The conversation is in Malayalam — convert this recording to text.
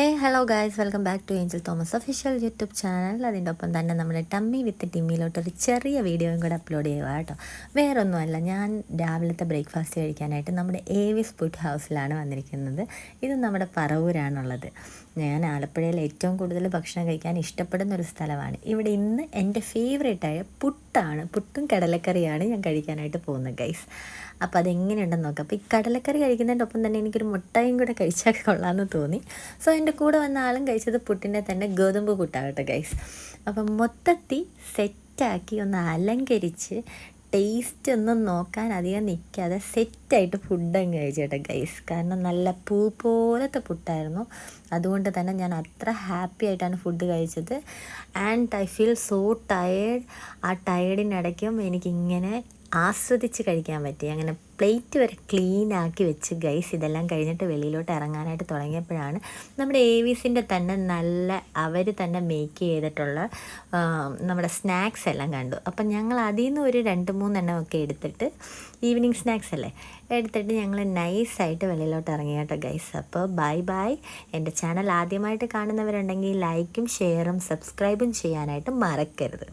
Hello guys, welcome back to Angel Thomas official YouTube channel. അതിൻ്റെ ഒപ്പം തന്നെ നമ്മുടെ ടമ്മി വിത്ത് ടിമ്മിയിലോട്ടൊരു ചെറിയ വീഡിയോയും കൂടെ അപ്ലോഡ് ചെയ്യുക കേട്ടോ. വേറൊന്നുമല്ല, ഞാൻ രാവിലത്തെ ബ്രേക്ക്ഫാസ്റ്റ് കഴിക്കാനായിട്ട് നമ്മുടെ ഏവിസ് ഫുഡ് ഹൗസിലാണ് വന്നിരിക്കുന്നത്. ഇത് നമ്മുടെ പറവൂരാണുള്ളത്. ഞാൻ ആലപ്പുഴയിൽ ഏറ്റവും കൂടുതൽ ഭക്ഷണം കഴിക്കാൻ ഇഷ്ടപ്പെടുന്ന ഒരു സ്ഥലമാണ്. ഇവിടെ ഇന്ന് എൻ്റെ ഫേവറേറ്റായ പുട്ടും കടലക്കറിയാണ് ഞാൻ കഴിക്കാനായിട്ട് പോകുന്നത് ഗൈസ്. അപ്പോൾ അതെങ്ങനെയുണ്ടെന്ന് നോക്കാം. അപ്പോൾ ഈ കടലക്കറി കഴിക്കുന്നതിൻ്റെ ഒപ്പം തന്നെ എനിക്കൊരു മുട്ടയും കൂടെ കഴിച്ചാൽ കൊള്ളാമെന്ന് തോന്നി. സോ എൻ്റെ കൂടെ വന്ന ആളും കഴിച്ചത് പുട്ടിൻ്റെ തന്നെ ഗോതമ്പ് പുട്ടാകട്ടെ ഗൈസ്. അപ്പം മൊത്തത്തിൽ സെറ്റാക്കി ഒന്ന് അലങ്കരിച്ച് ടേസ്റ്റ് ഒന്നും നോക്കാൻ അധികം നിൽക്കാതെ സെറ്റായിട്ട് ഫുഡങ്ങ് കഴിച്ചേട്ടെ ഗൈസ്. കാരണം നല്ല പൂ പോലത്തെ പുട്ടായിരുന്നു. അതുകൊണ്ട് തന്നെ ഞാൻ അത്ര ഹാപ്പി ആയിട്ടാണ് ഫുഡ് കഴിച്ചത്. And I feel so tired. ആ ടയേർഡിനിടയ്ക്കും എനിക്കിങ്ങനെ ആസ്വദിച്ച് കഴിക്കാൻ പറ്റി. അങ്ങനെ പ്ലേറ്റ് വരെ ക്ലീൻ ആക്കി വെച്ച് ഗൈസ്. ഇതെല്ലാം കഴിഞ്ഞിട്ട് വെളിയിലോട്ട് ഇറങ്ങാനായിട്ട് തുടങ്ങിയപ്പോഴാണ് നമ്മുടെ ഏവീസിൻ്റെ തന്നെ അവർ തന്നെ മേക്ക് ചെയ്തിട്ടുള്ള നമ്മുടെ സ്നാക്സ് എല്ലാം കണ്ടു. അപ്പം ഞങ്ങൾ അതിൽ നിന്ന് ഒരു 2-3 എണ്ണമൊക്കെ എടുത്തിട്ട്, ഈവനിങ് സ്നാക്സ് അല്ലേ, എടുത്തിട്ട് ഞങ്ങൾ നൈസായിട്ട് വെളിയിലോട്ട് ഇറങ്ങി കേട്ടോ ഗൈസ്. അപ്പോൾ ബൈ. എൻ്റെ ചാനൽ ആദ്യമായിട്ട് കാണുന്നവരുണ്ടെങ്കിൽ ലൈക്കും ഷെയറും സബ്സ്ക്രൈബും ചെയ്യാനായിട്ട് മറക്കരുത്.